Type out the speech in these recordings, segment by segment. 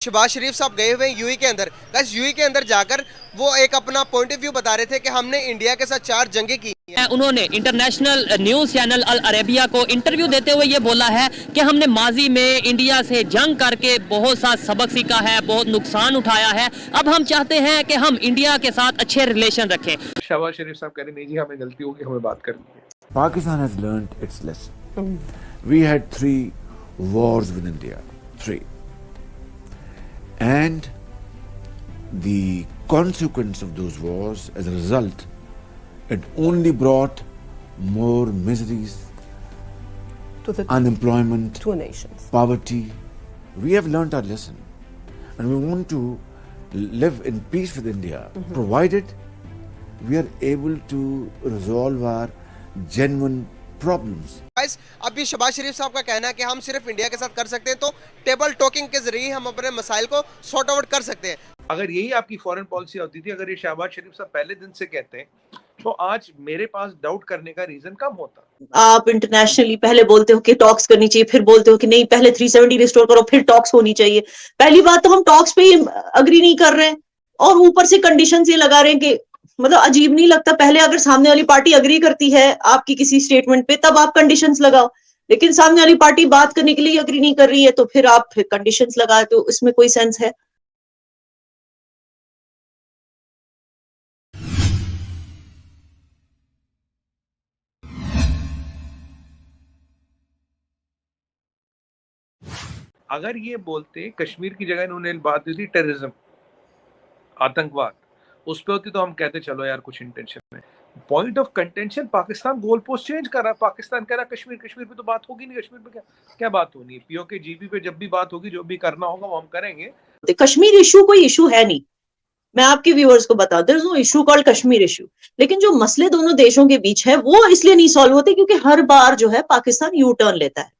शहबाज शरीफ साहब गए हुए हैं यूएई के अंदर। बस यूएई के अंदर जाकर वो एक अपना पॉइंट ऑफ व्यू बता रहे थे कि हमने इंडिया के साथ 4 जंगें की हैं। उन्होंने इंटरनेशनल न्यूज चैनल अल अरेबिया को इंटरव्यू देते हुए ये बोला है कि हमने माजी में इंडिया से जंग करके बहुत सा सबक सीखा है, बहुत नुकसान उठाया है। अब हम चाहते हैं कि हम इंडिया के साथ अच्छे रिलेशन रखें। शहबाज शरीफ साहब कह रहे नहीं जी हमें गलती होगी, हमें बात करनी है। Pakistan has learned its lesson. We had 3 wars with India. 3. And the consequence of those wars, as a result, it only brought more miseries, to the unemployment, two nations. poverty. We have learnt our lesson. And we want to live in peace with India, provided we are able to resolve our genuine problems. Guys, अब ये शहबाज शरीफ साहब का कहना है कि हम सिर्फ India के साथ कर सकते हैं, तो टेबल टॉकिंग के जरिए हम अपने मसाइल को सॉर्ट आउट कर सकते हैं। अगर यही आपकी फॉरेन पॉलिसी होती थी, अगर ये शहबाज शरीफ साहब पहले दिन से कहते हैं, तो आज मेरे पास डाउट करने का रीजन कम होता। आप इंटरनेशनली पहले बोलते हो कि टॉक्स करनी चाहिए, फिर बोलते हो कि नहीं पहले 370 रिस्टोर करो, फिर टॉक्स होनी चाहिए। पहली बात तो हम टॉक्स पे अग्री नहीं कर रहे हैं और ऊपर से कंडीशंस ये लगा रहे हैं कि मतलब अजीब नहीं लगता? पहले अगर सामने वाली पार्टी अग्री करती है आपकी किसी स्टेटमेंट पे तब आप कंडीशंस लगाओ, लेकिन सामने वाली पार्टी बात करने के लिए अग्री नहीं कर रही है तो फिर आप कंडीशंस लगाए, तो इसमें कोई सेंस है? अगर ये बोलते कश्मीर की जगह इन्होंने बात दी थी टेररिज्म, आतंकवाद, उस पे होती तो हम कहते चलो यार कुछ इंटेंशन है। Point of contention Pakistan goal post change कर रहा है। पाकिस्तान कह रहा है कश्मीर पे तो बात होगी नहीं, कश्मीर पे क्या बात होनी है? पीओके जीबी पे जब भी बात होगी, जो भी करना होगा वो हम करेंगे। कश्मीर इशू कोई इशू है नहीं, मैं आपके व्यूअर्स को बता दूं, no issue called Kashmir issue. लेकिन जो मसले दोनों देशों के बीच है वो इसलिए नहीं सॉल्व होते क्योंकि हर बार जो है पाकिस्तान यू टर्न लेता है।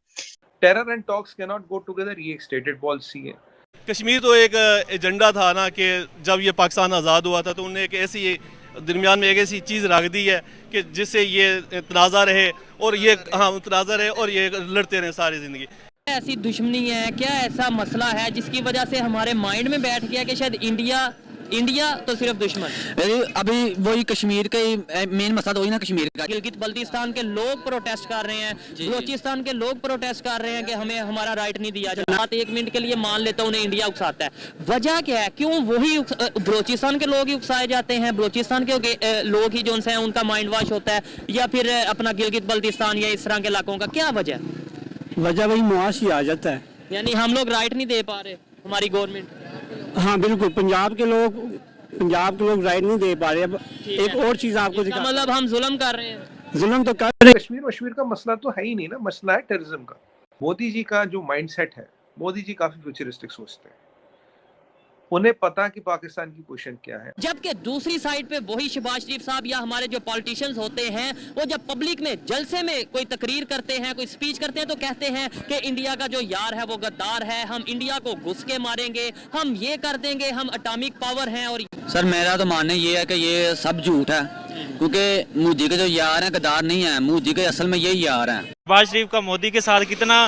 Terror and talks can not go together, ये एक स्टेटेड पॉलिसी है। कश्मीर तो एक एजेंडा था ना कि जब ये पाकिस्तान आज़ाद हुआ था तो उन्होंने एक ऐसी दरमियान में एक ऐसी चीज़ रख दी है कि जिससे ये तनाज़ा रहे और ये तनाज़ा रहे और ये लड़ते रहे सारी ज़िंदगी। ऐसी दुश्मनी है क्या, ऐसा मसला है जिसकी वजह से हमारे माइंड में बैठ गया कि शायद इंडिया तो सिर्फ दुश्मन। अभी वही कश्मीर का मेन मसला तो वही ना कश्मीर का। गिलगित बल्तिस्तान के लोग प्रोटेस्ट कर रहे हैं, बलोचिस्तान के लोग प्रोटेस्ट कर रहे हैं कि हमें हमारा राइट नहीं दिया जाता। बात 1 मिनट के लिए मान लेता हूं उन्हें इंडिया उकसाता है, वजह क्या है? क्यों वही बलोचिस्तान के लोग ही उकसाए जाते हैं? बलोचिस्तान के लोग ही जो हैं उनका माइंड वॉश होता है, या फिर अपना गिलगित बल्तिस्तान या इस तरह के इलाकों का? क्या वजह वही मुआश ही आ जाता है। यानी हम लोग राइट नहीं दे पा रहे, हमारी गवर्नमेंट। हाँ बिल्कुल, पंजाब के लोग राइट नहीं दे पा रहे। एक और चीज आपको दिखा, मतलब हम जुल्म कर रहे हैं। जुल्म तो कर रहे। कश्मीर का मसला तो है ही नहीं ना, मसला है टेररिज्म का। मोदी जी का जो माइंडसेट है, मोदी जी काफी फ्यूचरिस्टिक सोचते हैं, उन्हें पता कि पाकिस्तान की पोजीशन क्या है। जबकि दूसरी साइड पे वही शहबाज शरीफ साहब या हमारे जो पॉलिटिशियंस होते हैं वो जब पब्लिक में जलसे में कोई तकरीर करते हैं, कोई स्पीच करते हैं तो कहते हैं कि इंडिया का जो यार है वो गद्दार है, हम इंडिया को घुस के मारेंगे, हम ये कर देंगे, हम एटॉमिक पावर हैं। और सर मेरा तो मानना ये है कि ये सब झूठ है, क्योंकि मोदी के जो यार हैं गद्दार नहीं है, मोदी के असल में यही यार हैं। शहबाज शरीफ का मोदी के साथ कितना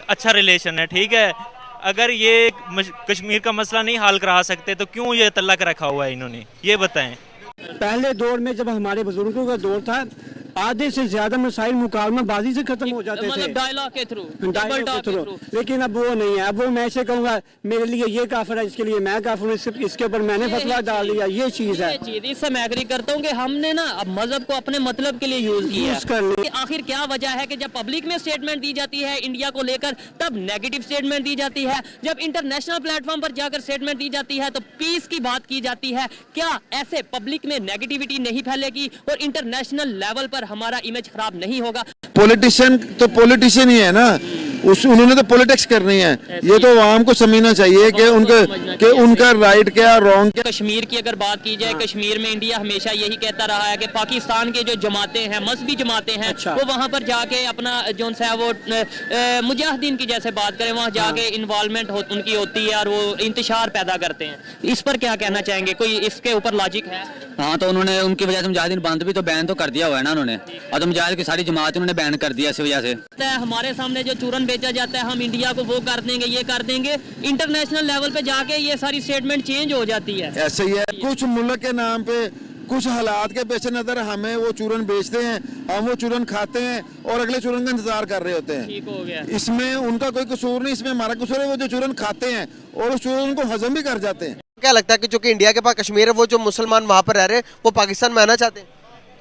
अच्छा रिलेशन है, ठीक है। अगर ये कश्मीर का मसला नहीं हल करा सकते तो क्यों ये तल्लक रखा हुआ है इन्होंने, ये बताएं। पहले दौर में जब हमारे बुजुर्गों का दौर था, आधे से ज्यादा मसाइल मुकाबलेबाजी से खत्म हो जाते थे, मतलब डायलॉग के थ्रू। लेकिन अब वो नहीं है। अब वो मैं ऐसे कहूँगा मेरे लिए ये काफिर है, इसके लिए मैं काफिर हूँ, इसके ऊपर मैंने फतवा डाल दिया, ये चीज है। इससे मैं एग्री करता हूँ कि हमने ना अब मजहब को अपने मतलब के लिए यूज किया। आखिर क्या वजह है कि जब पब्लिक में स्टेटमेंट दी जाती है इंडिया को लेकर तब नेगेटिव स्टेटमेंट दी जाती है, जब इंटरनेशनल प्लेटफॉर्म पर जाकर स्टेटमेंट दी जाती है तो पीस की बात की जाती है। क्या ऐसे पब्लिक में नेगेटिविटी नहीं फैलेगी और इंटरनेशनल लेवल पर हमारा इमेज खराब नहीं होगा? पॉलिटिशियन तो पॉलिटिशियन ही है ना, उन्होंने तो पॉलिटिक्स करनी है। ये तो आवाम को समझना चाहिए कि उनका राइट क्या, रॉन्ग क्या। कश्मीर की अगर बात की जाए, कश्मीर में इंडिया हमेशा यही कहता रहा है कि पाकिस्तान के जो जमातें हैं, मजहबी जमातें हैं, वो वहाँ पर जाके अपना जो है वो मुजाहिदीन की जैसे बात करें, वहाँ जाके इन्वॉल्वमेंट उनकी होती है और वो इंतशार पैदा करते हैं। इस पर क्या कहना चाहेंगे? कोई इसके ऊपर लॉजिक है? हाँ, तो उन्होंने उनकी वजह से मुजाहिदीन बंद भी तो बैन तो कर दिया हुआ है ना उन्होंने, और तो मुजाहिद की सारी जमात उन्होंने बैन कर दिया इस वजह से। हमारे सामने जो चूरन बेचा जाता है, हम इंडिया को वो कर देंगे, ये कर देंगे, इंटरनेशनल लेवल पे जाके ये सारी स्टेटमेंट चेंज हो जाती है। ऐसे ही है, कुछ मुल्क के नाम पे कुछ हालात के पेश नजर हमें वो चूरन बेचते हैं, हम वो चूरन खाते हैं और अगले चूरन का इंतजार कर रहे होते हैं। ठीक हो गया। इसमें उनका कोई कसूर नहीं, इसमें हमारा कसूर है वो जो चूरन खाते हैं और उस चूरन को हजम भी कर जाते हैं। क्या लगता है कि जो कि इंडिया के पास कश्मीर है, वो जो मुसलमान वहाँ पर रह रहे हैं वो पाकिस्तान में आना चाहते हैं?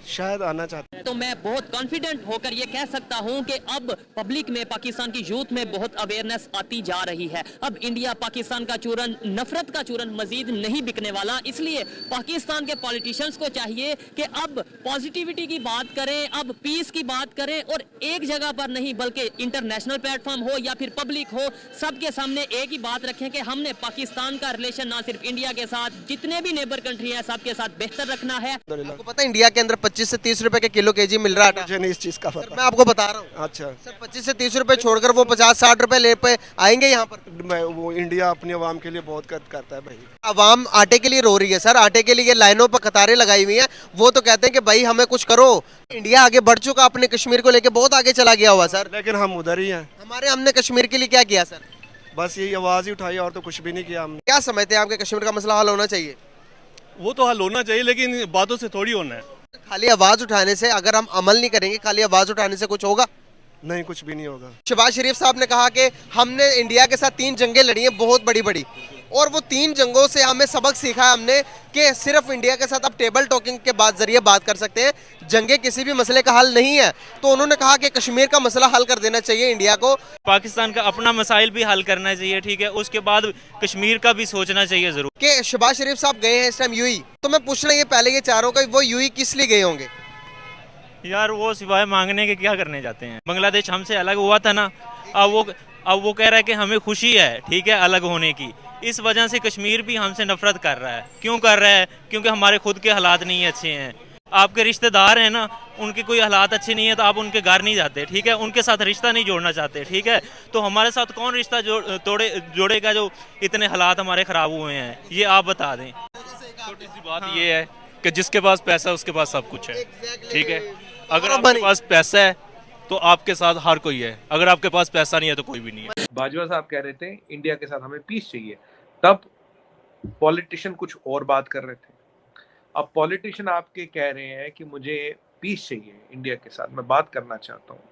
शायद आना चाहते हैं। तो मैं बहुत कॉन्फिडेंट होकर ये कह सकता हूँ कि अब पब्लिक में, पाकिस्तान की यूथ में बहुत अवेयरनेस आती जा रही है। अब इंडिया पाकिस्तान का चूरन, नफरत का चूरन मजीद नहीं बिकने वाला। इसलिए पाकिस्तान के पॉलिटिशियंस को चाहिए कि अब पॉजिटिविटी की बात करें, अब पीस की बात करें, और एक जगह पर नहीं बल्कि इंटरनेशनल प्लेटफॉर्म हो या फिर पब्लिक हो, सबके सामने एक ही बात रखें कि हमने पाकिस्तान का रिलेशन ना सिर्फ इंडिया के साथ, जितने भी नेबर कंट्री है सबके साथ बेहतर रखना है। आपको पता है इंडिया के अंदर 25 से 30 रुपए के किलो केजी मिल रहा है? मुझे नहीं इस चीज का सर, मैं आपको बता रहा हूँ। अच्छा सर 25 से 30 रुपए छोड़कर वो 50-60 रुपए ले पे आएंगे यहाँ पर? मैं वो इंडिया अपनी आवाम के लिए बहुत करता है भाई। आवाम आटे के लिए रो रही है सर, आटे के लिए लाइनों पर कतारें लगाई हुई हैं। वो तो कहते हैं कि भाई हमें कुछ करो। इंडिया आगे बढ़ चुका, अपने कश्मीर को लेके बहुत आगे चला गया हुआ सर। लेकिन हम उधर ही हैं। हमने कश्मीर के लिए क्या किया सर? बस यही आवाज ही उठाई और तो कुछ भी नहीं किया हमने। क्या समझते हैं आपके कश्मीर का मसला हल होना चाहिए? वो तो हल होना चाहिए, लेकिन बातों से थोड़ी होना है। खाली आवाज उठाने से, अगर हम अमल नहीं करेंगे, खाली आवाज उठाने से कुछ होगा नहीं? कुछ भी नहीं होगा। शहबाज शरीफ साहब ने कहा कि हमने इंडिया के साथ 3 जंगें लड़ी हैं बहुत बड़ी बड़ी, और वो 3 जंगों से हमें सबक सीखा है हमने कि सिर्फ इंडिया के साथ अब टेबल टॉकिंग के बाद जरिए बात कर सकते हैं, जंगें किसी भी मसले का हल नहीं है। तो उन्होंने कहा कि कश्मीर का मसला हल कर देना चाहिए इंडिया को। पाकिस्तान का अपना मसाइल भी हल करना चाहिए, ठीक है, उसके बाद कश्मीर का भी सोचना चाहिए जरूर। कि शहबाज शरीफ साहब गए हैं इस टाइम यूई, तो मैं पूछना ये पहले ये चाह रहा हूँ कि वो यूई किस लिए गए होंगे? यार वो सिवाय मांगने के क्या करने जाते हैं? बांग्लादेश हमसे अलग हुआ था ना, अब वो कह रहा है कि हमें खुशी है, ठीक है, अलग होने की। इस वजह से कश्मीर भी हमसे नफरत कर रहा है। क्यों कर रहा है? क्योंकि हमारे खुद के हालात नहीं अच्छे हैं। आपके रिश्तेदार हैं ना, उनके कोई हालात अच्छे नहीं है तो आप उनके घर नहीं जाते, ठीक है, उनके साथ रिश्ता नहीं जोड़ना चाहते, ठीक है। तो हमारे साथ कौन रिश्ता जोड़ेगा जो इतने हालात हमारे खराब हुए हैं? ये आप बता दें। छोटी सी बात ये है कि जिसके पास पैसा है उसके पास सब कुछ है, ठीक है। अगर आपके पास पैसा है तो आपके साथ हर कोई है, अगर आपके पास पैसा नहीं है तो कोई भी नहीं है। बाजवा साहब कह रहे थे इंडिया के साथ हमें पीस चाहिए, तब पॉलिटिशियन कुछ और बात कर रहे थे। अब पॉलिटिशियन आपके कह रहे हैं कि मुझे पीस चाहिए इंडिया के साथ, मैं बात करना चाहता हूँ,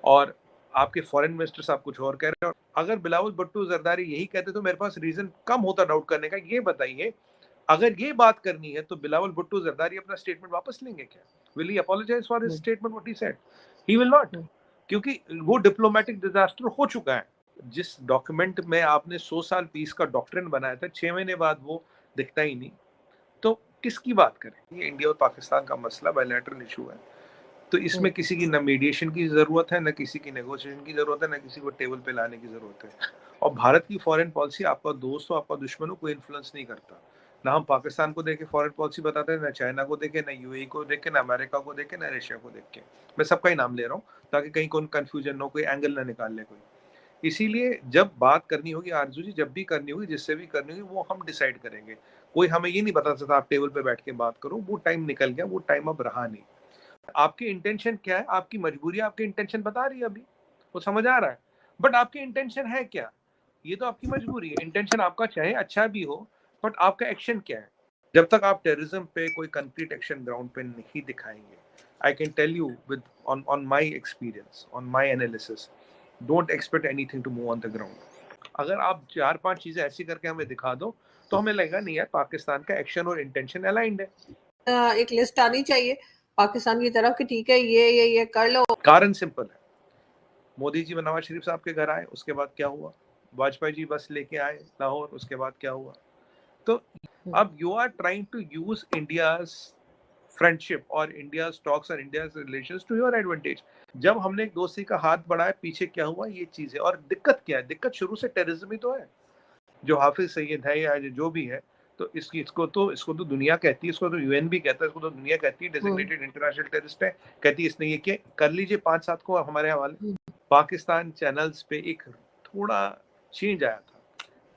और आपके फॉरेन मिनिस्टर साहब कुछ और कह रहे हैं। अगर बिलावल भुट्टो जरदारी यही कहते तो मेरे पास रीजन कम होता डाउट करने का। ये बताइए, अगर ये बात करनी है तो बिलावल भुट्टो जरदारी अपना स्टेटमेंट वापस लेंगे क्या? Will he apologise for his statement what he said? He will not, क्योंकि वो डिप्लोमेटिक डिजास्टर हो चुका है। जिस डॉक्यूमेंट में आपने 100 साल पीस का डॉक्ट्रिन बनाया था, 6 महीने बाद वो दिखता ही नहीं, तो किसकी बात करें? ये इंडिया और पाकिस्तान का मसला बायलैटरल इशू है, तो इसमें किसी की न मीडिएशन की जरूरत है, न किसी की नेगोशिएशन की जरूरत है, न किसी को टेबल पे लाने की जरूरत है। और भारत की फॉरेन पॉलिसी आपका दोस्त हो आपका दुश्मन हो कोई इन्फ्लुएंस नहीं करता। ना हम पाकिस्तान को देख के फॉरेन पॉलिसी बताते हैं, ना चाइना को देखे, ना यूएई को देख के, ना अमेरिका को देख के, ना रशिया को देख के। मैं सबका ही नाम ले रहा हूँ ताकि कहीं कोई कंफ्यूजन ना हो, कोई एंगल ना निकाल ले कोई। इसीलिए जब बात करनी होगी आरजू जी, जब भी करनी होगी, जिससे भी करनी होगी, वो हम डिसाइड करेंगे। कोई हमें ये नहीं बता सकता आप टेबल पे बैठ के बात करो, वो टाइम निकल गया, वो टाइम अब रहा नहीं। आपकी इंटेंशन क्या है, आपकी मजबूरी आपकी इंटेंशन बता रही है अभी, वो समझ आ रहा है, बट आपकी इंटेंशन है क्या, ये तो आपकी मजबूरी है। इंटेंशन आपका चाहे अच्छा भी हो, बट आपका एक्शन क्या है? जब तक आप टेररिज्म पे कोई कंक्रीट एक्शन ग्राउंड पे नहीं दिखाएंगे, I can tell you with on my experience, on my analysis, don't expect anything to move on the ground. अगर आप 4-5 चीजें ऐसी करके हमें दिखा दो तो हमें लगेगा नहीं यार पाकिस्तान का एक्शन और इंटेंशन अलाइंड है। एक लिस्ट आनी चाहिए पाकिस्तान की तरफ कि ठीक है ये कर लो। कारण सिंपल है, मोदी जी नवाज शरीफ साहब के घर आए, उसके बाद क्या हुआ? वाजपेयी जी बस लेके आए लाहौर, उसके बाद क्या हुआ? तो अब you are trying to use India's friendship और इंडियाज टॉक्स और India's relations to your advantage. जब हमने एक दोस्ती का हाथ बढ़ाया, पीछे क्या हुआ? ये चीज है। और दिक्कत क्या है? दिक्कत शुरू से टेररिज्म ही तो है। जो हाफिज सईद है या जो भी है, तो इसको तो दुनिया कहती है, इसको तो यूएन भी कहता है, इसको तो दुनिया कहती है डेजिग्नेटेड इंटरनेशनल टेररिस्ट है, कहती है इसने ये किया। कर लीजिए 5-7 को हमारे हवाले। पाकिस्तान चैनल्स पे एक थोड़ा चेंज आया था,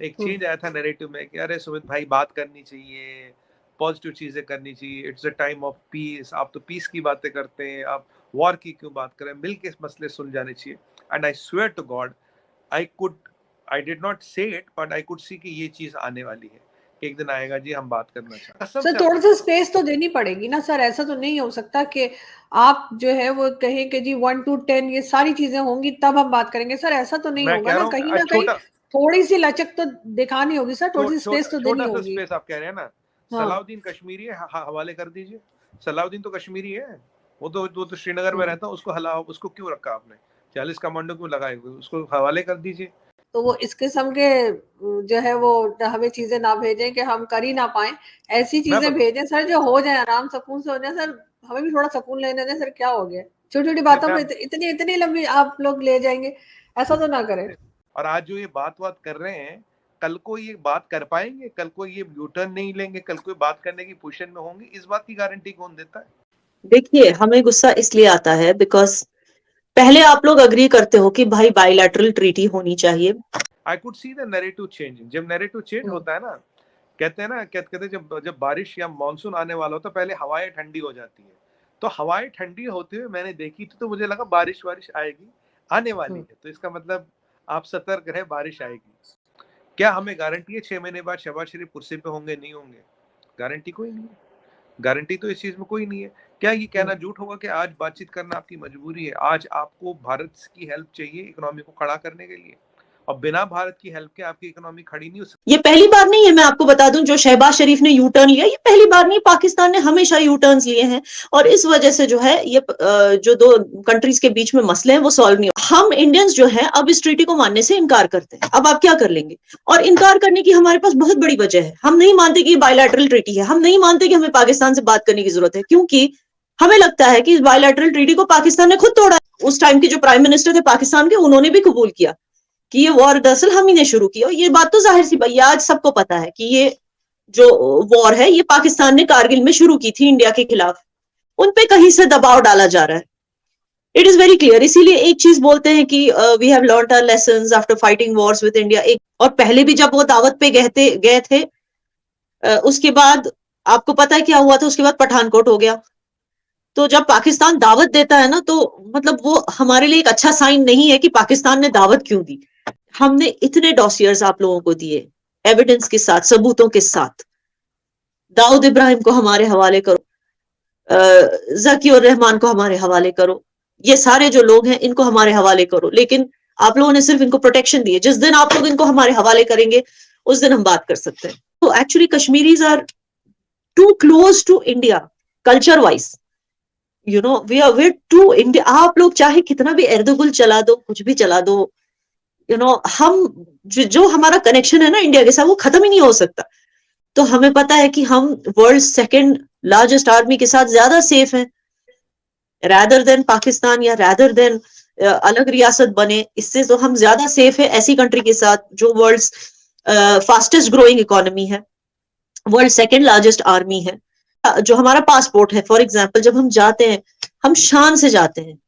एक चेंज आया था नैरेटिव में कि अरे सुमित भाई बात करनी चाहिए, पॉजिटिव चीजें करनी चाहिए, it's a time of peace. आप तो पीस की बातें करते हैं, आप वॉर की क्यों बात करें? मिल के मसले सुलझाने चाहिए। And I swear to God I did not say it but I could see कि ये चीज आने वाली है, कि एक दिन आएगा जी हम बात करना चाहते हैं। सर थोड़ा सा स्पेस तो देनी पड़ेगी ना सर, ऐसा तो नहीं हो सकता कि आप जो है वो कहें कि जी 1 to 10 ये सारी चीजें होंगी तब हम बात करेंगे, सर ऐसा तो नहीं होगा ना कहीं थोड़ी सी लचक तो दिखानी होगी सर, थोड़ी सी स्पेस तो देनी होगी। स्पेस आप कह रहे हैं ना, सलाउद्दीन कश्मीरी है, हवाले कर दीजिए। सलाउद्दीन तो कश्मीरी है, वो तो श्रीनगर में रहता है, उसको क्यों रखा आपने, 40 कमांडो क्यों लगाए हुए, उसको हवाले कर दीजिए। तो वो इस किस्म के जो है वो हमें चीजें ना भेजें कि हम कर ही ना पाए, ऐसी चीजें भेजें सर जो हो जाए, आराम सुकून से हो जाए। सर हमें भी थोड़ा सुकून लेने दें सर, क्या हो गया, छोटी छोटी बातों में इतनी लंबी आप लोग ले जाएंगे, ऐसा तो ना करें। और आज जो ये बात कर रहे हैं, कल को ये बात कर पाएंगे, कल को ये यूटर्न नहीं लेंगे, कल को बात करने की पोजीशन में होंगे, इस बात की गारंटी कौन देता है? देखिए हमें गुस्सा इसलिए आता है बिकॉज पहले आप लोग अग्री करते हो कि भाई बायलैटरल ट्रीटी होनी चाहिए। आई could see the narrative changing. जब नैरेटिव चेंज होता है ना, कहते हैं जब बारिश या मानसून आने वाला होता है, पहले हवाएं ठंडी हो जाती है, तो हवाएं ठंडी होते हुए मैंने देखी तो मुझे लगा बारिश आएगी, आने वाली है, तो इसका मतलब आप सतर्क रहे, बारिश आएगी। क्या हमें गारंटी है 6 महीने बाद शहबाज शरीफ कुर्सी पे होंगे, नहीं होंगे? गारंटी कोई नहीं है, गारंटी तो इस चीज में कोई नहीं है। क्या ये कहना झूठ होगा कि आज बातचीत करना आपकी मजबूरी है? आज आपको भारत की हेल्प चाहिए इकोनॉमी को खड़ा करने के लिए, और बिना भारत की हेल्प के आपकी इकोनॉमी खड़ी नहीं हो सकती। ये पहली बार नहीं है, मैं आपको बता दूं, जो शहबाज शरीफ ने यू टर्न लिया, ये पहली बार नहीं, पाकिस्तान ने हमेशा यू टर्न्स लिए हैं, और इस वजह से जो है ये जो दो कंट्रीज के बीच में मसले हैं वो सॉल्व नहीं हो। हम इंडियंस जो है अब इस ट्रीटी को मानने से इनकार करते हैं। अब आप क्या कर लेंगे? और इनकार करने की हमारे पास बहुत बड़ी वजह है। हम नहीं मानते कि बायलैटरल ट्रीटी है, हम नहीं मानते कि हमें पाकिस्तान से बात करने की जरूरत है, क्योंकि हमें लगता है कि इस बायलैटरल ट्रीटी को पाकिस्तान ने खुद तोड़ा। उस टाइम के जो प्राइम मिनिस्टर थे पाकिस्तान के, उन्होंने भी कबूल किया कि ये वॉर दरअसल हम ही ने शुरू किया। ये बात तो जाहिर सी भैया आज सबको पता है कि ये जो वॉर है ये पाकिस्तान ने कारगिल में शुरू की थी इंडिया के खिलाफ। उन पे कहीं से दबाव डाला जा रहा है, इट इज वेरी क्लियर। इसीलिए एक चीज बोलते हैं कि we have learned our lessons after fighting wars with India. और पहले भी जब वो दावत पे गए थे, उसके बाद आपको पता है क्या हुआ था, उसके बाद पठानकोट हो गया। तो जब पाकिस्तान दावत देता है ना, तो मतलब वो हमारे लिए एक अच्छा साइन नहीं है कि पाकिस्तान ने दावत क्यों दी। हमने इतने डॉसियर्स आप लोगों को दिए, एविडेंस के साथ, सबूतों के साथ। दाऊद इब्राहिम को हमारे हवाले करो, ज़की उर रहमान को हमारे हवाले करो, ये सारे जो लोग हैं इनको हमारे हवाले करो। लेकिन आप लोगों ने सिर्फ इनको प्रोटेक्शन दी है। जिस दिन आप लोग इनको हमारे हवाले करेंगे उस दिन हम बात कर सकते हैं। तो actually Kashmiris are too close to India culture wise, you know, we to India. आप लोग चाहे कितना भी एर्दुगुल चला दो, कुछ भी चला दो, यू नो, हम जो हमारा कनेक्शन है ना इंडिया के साथ वो खत्म ही नहीं हो सकता। तो हमें पता है कि हम वर्ल्ड सेकंड लार्जेस्ट आर्मी के साथ ज्यादा सेफ हैं रैदर देन पाकिस्तान, या रैदर देन अलग रियासत बने, इससे तो हम ज्यादा सेफ है ऐसी कंट्री के साथ जो वर्ल्ड फास्टेस्ट ग्रोइंग इकोनॉमी है, वर्ल्ड सेकंड लार्जेस्ट आर्मी है। जो हमारा पासपोर्ट है, फॉर एग्जाम्पल, जब हम जाते हैं हम शान से जाते हैं,